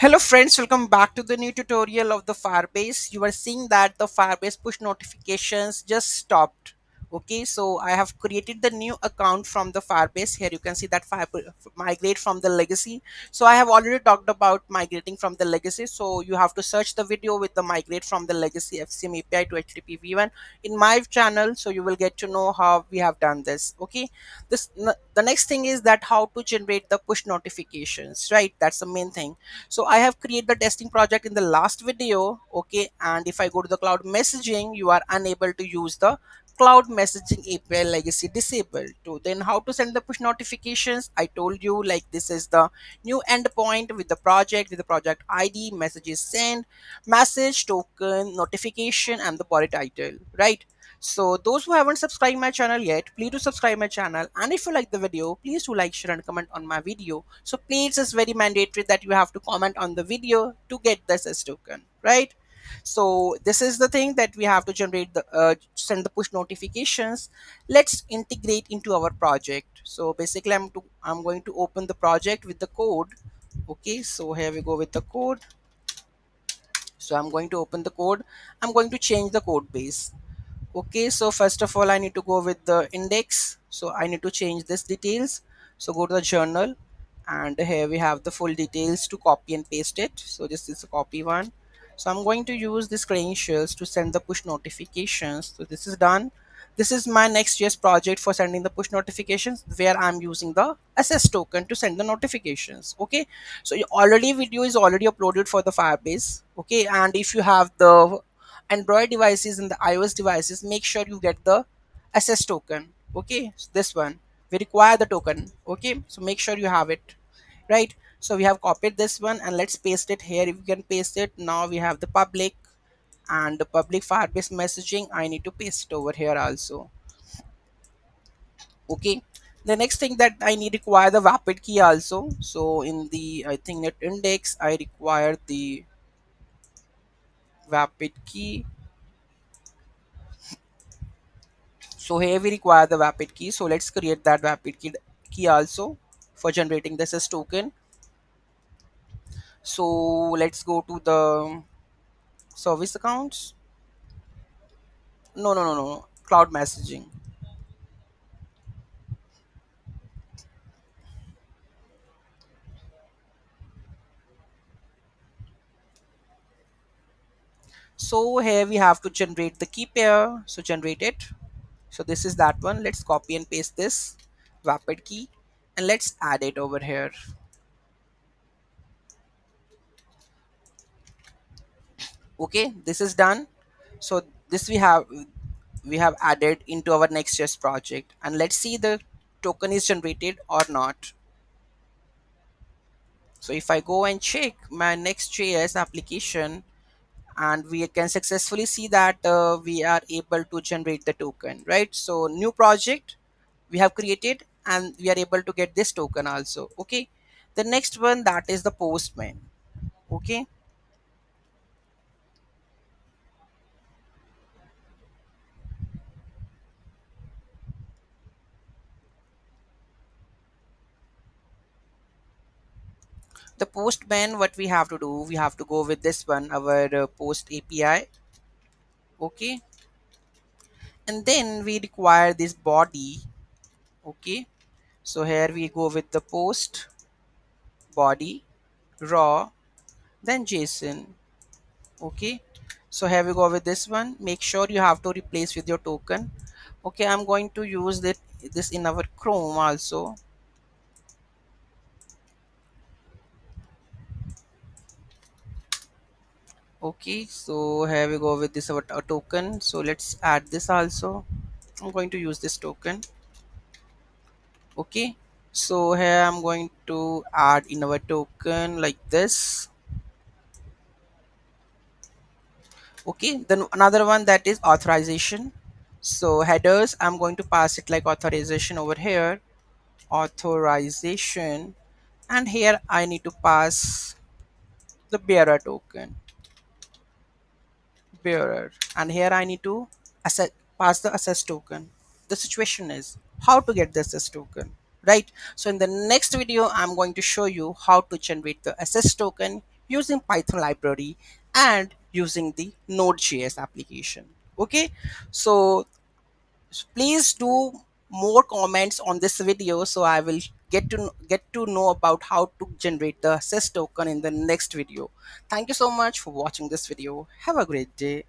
Hello friends, welcome back to the new tutorial of the Firebase. You are seeing that the Firebase push notifications just stopped. Okay, so I have created the new account from the Firebase. Here you can see that migrate from the legacy. So I have already talked about migrating from the legacy. So you have to search the video with the migrate from the legacy FCM API to HTTP v1 in my channel. So you will get to know how we have done this. Okay, the next thing is that how to generate the push notifications, right? That's the main thing. So I have created the testing project in the last video. Okay, and if I go to the cloud messaging, you are unable to use the cloud messaging API legacy disabled. To then how to send the push notifications, I told you, like, this is the new endpoint with the project, with the project ID, messages sent, message token, notification, and the body title, right? So those who haven't subscribed my channel yet, please do subscribe my channel. And if you like the video, please do like, share, and comment on my video. So please, it's very mandatory that you have to comment on the video to get the SS token, right? So this is the thing that we have to generate the send the push notifications. Let's integrate into our project. So basically, I'm going to open the project with the code. Okay, so here we go with the code. So I'm going to open the code. I'm going to change the code base. Okay, so first of all I need to go with the index, so I need to change this details. So go to the journal, and here we have the full details to copy and paste it. So this is a copy one. So I'm going to use these credentials to send the push notifications. So this is done. This is my next.js project for sending the push notifications, where I'm using the SS token to send the notifications. Okay, so already video is already uploaded for the Firebase. Okay, and if you have the Android devices and the iOS devices, make sure you get the SS token. Okay, so this one, we require the token. Okay, so make sure you have it, right? So we have copied this one, and let's paste it here. If you can paste it, now we have the public and the public Firebase messaging. I need to paste it over here also. Okay, the next thing that I need require the rapid key also. So in the, I think, net index, I require the rapid key. So here we require the rapid key. So let's create that rapid key also for generating this as token. So let's go to the service accounts. No. Cloud messaging. So here we have to generate the key pair. So generate it. So this is that one. Let's copy and paste this rapid key, and let's add it over here. Okay, this is done. So this we have added into our next.js project, and let's see the token is generated or not. So if I go and check my next.js application, and we can successfully see that we are able to generate the token, right? So new project we have created, and we are able to get this token also. Okay, the next one, that is the postman. Okay, the postman, what we have to do, we have to go with this one, our post API. Okay, and then we require this body. Okay, so here we go with the post body raw, then JSON. Okay, so here we go with this one. Make sure you have to replace with your token. Okay, I'm going to use this in our Chrome also. Okay, so here we go with this our token. So let's add this also. I'm going to use this token. Okay, so here I'm going to add in our token like this. Okay, then another one, that is authorization. So headers, I'm going to pass it like authorization over here, authorization, and here I need to pass the bearer token, bearer, and here I need to pass the access token. The situation is how to get the access token, right? So in the next video I'm going to show you how to generate the access token using Python library and using the Node.js application. Okay, so please do more comments on this video, so I will get to know about how to generate the sys token in the next video. Thank you so much for watching this video. Have a great day.